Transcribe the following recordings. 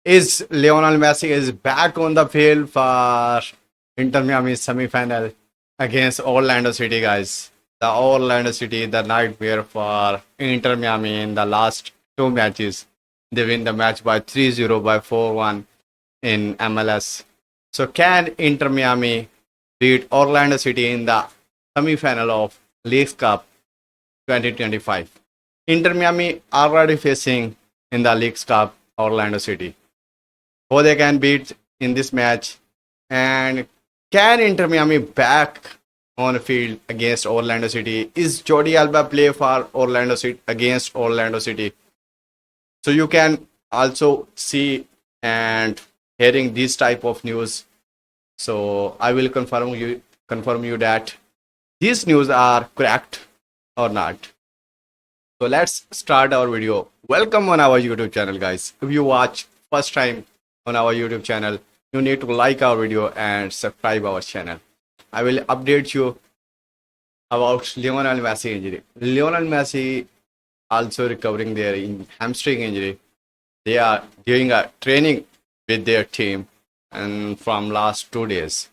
is Lionel Messi is back on the field for Inter Miami semi-final against Orlando City, guys. The Orlando City, the nightmare for Inter Miami in the last two matches. They win the match by 3-0 by 4-1 in MLS. So can Inter Miami beat Orlando City in the semi-final of Leagues Cup 2025? Inter Miami already facing in the Leagues Cup Orlando City who they can beat in this match, and can Inter Miami back on the field against Orlando City? Is Jordi Alba play for Orlando City against Orlando City? So you can also see and hearing this type of news. So I will confirm you that these news are correct or not. So let's start our video. Welcome on our YouTube channel, guys. If you watch first time on our YouTube channel, you need to like our video and subscribe our channel. I will update you about Lionel Messi injury. Lionel Messi also recovering their hamstring injury. They are doing a training with their team and from last 2 days.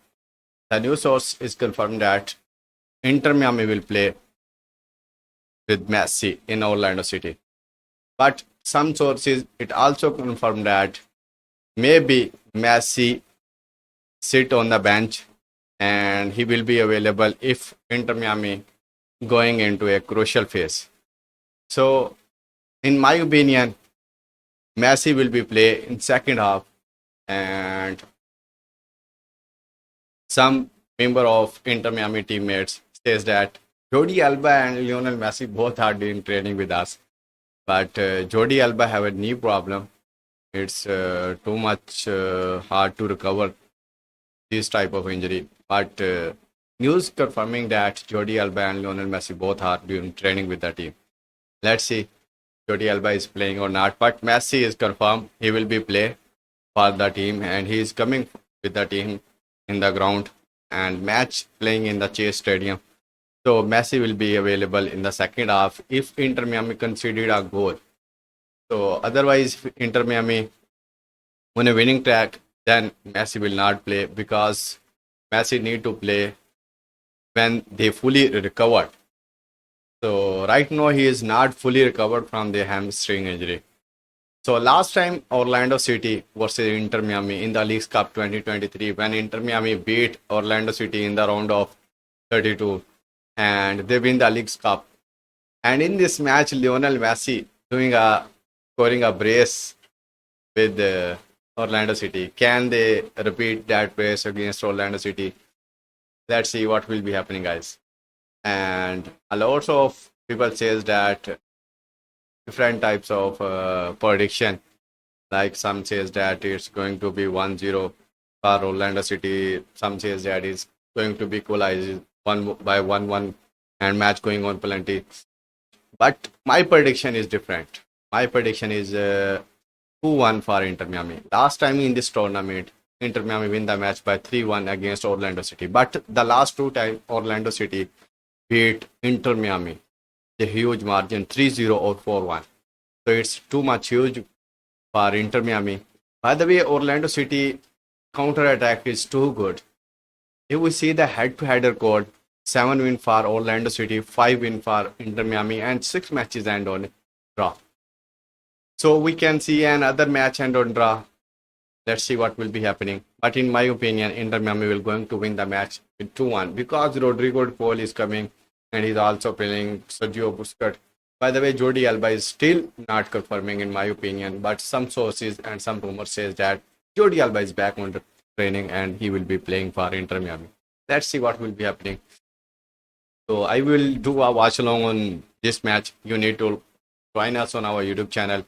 The news source is confirmed that Inter Miami will play with Messi in Orlando City. But some sources it also confirmed that maybe Messi sit on the bench and he will be available if Inter Miami going into a crucial phase. So in my opinion, Messi will be play in second half, and some member of Inter Miami teammates says that Jordi Alba and Lionel Messi both are doing training with us, but Jordi Alba have a knee problem. It's too much hard to recover this type of injury. But news confirming that Jordi Alba and Lionel Messi both are doing training with the team. Let's see Jordi Alba is playing or not. But Messi is confirmed he will be play for the team and he is coming with the team in the ground and match playing in the Chase Stadium. So Messi will be available in the second half if Inter Miami conceded a goal. So otherwise, if Inter Miami on a winning track, then Messi will not play because Messi need to play when they fully recovered. So right now he is not fully recovered from the hamstring injury. So last time Orlando City versus Inter Miami in the Leagues Cup 2023 when Inter Miami beat Orlando City in the round of 32 and they win the Leagues Cup. And in this match, Lionel Messi scoring a brace with Orlando City. Can they repeat that brace against Orlando City? Let's see what will be happening, guys. And a lot of people says that different types of prediction. Like some says that it's going to be 1-0 for Orlando City. Some says that it's going to be equalized 1-1 and match going on plenty. But my prediction is different. My prediction is 2-1 for Inter Miami. Last time in this tournament, Inter Miami win the match by 3-1 against Orlando City. But the last two times, Orlando City beat Inter Miami. A huge margin, 3-0 or 4-1. So it's too much huge for Inter Miami. By the way, Orlando City counter attack is too good. If we see the head-to-head record, 7 win for Orlando City, 5 win for Inter Miami, and 6 matches end on draw. So we can see another match end on draw. Let's see what will be happening. But in my opinion, Inter Miami will going to win the match with 2-1 because Rodrigo de Paul is coming and he's also playing Sergio Busquets. By the way, Jordi Alba is still not confirming in my opinion, but some sources and some rumors says that Jordi Alba is back on the training and he will be playing for Inter Miami. Let's see what will be happening. So I will do a watch along on this match. You need to join us on our YouTube channel,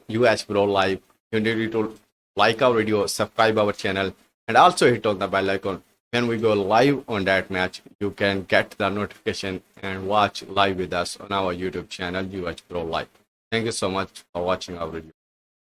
UH Pro Live. You need to like our video, subscribe our channel, and also hit on the bell icon. When we go live on that match, you can get the notification and watch live with us on our YouTube channel, UH Pro Live. Thank you so much for watching our video.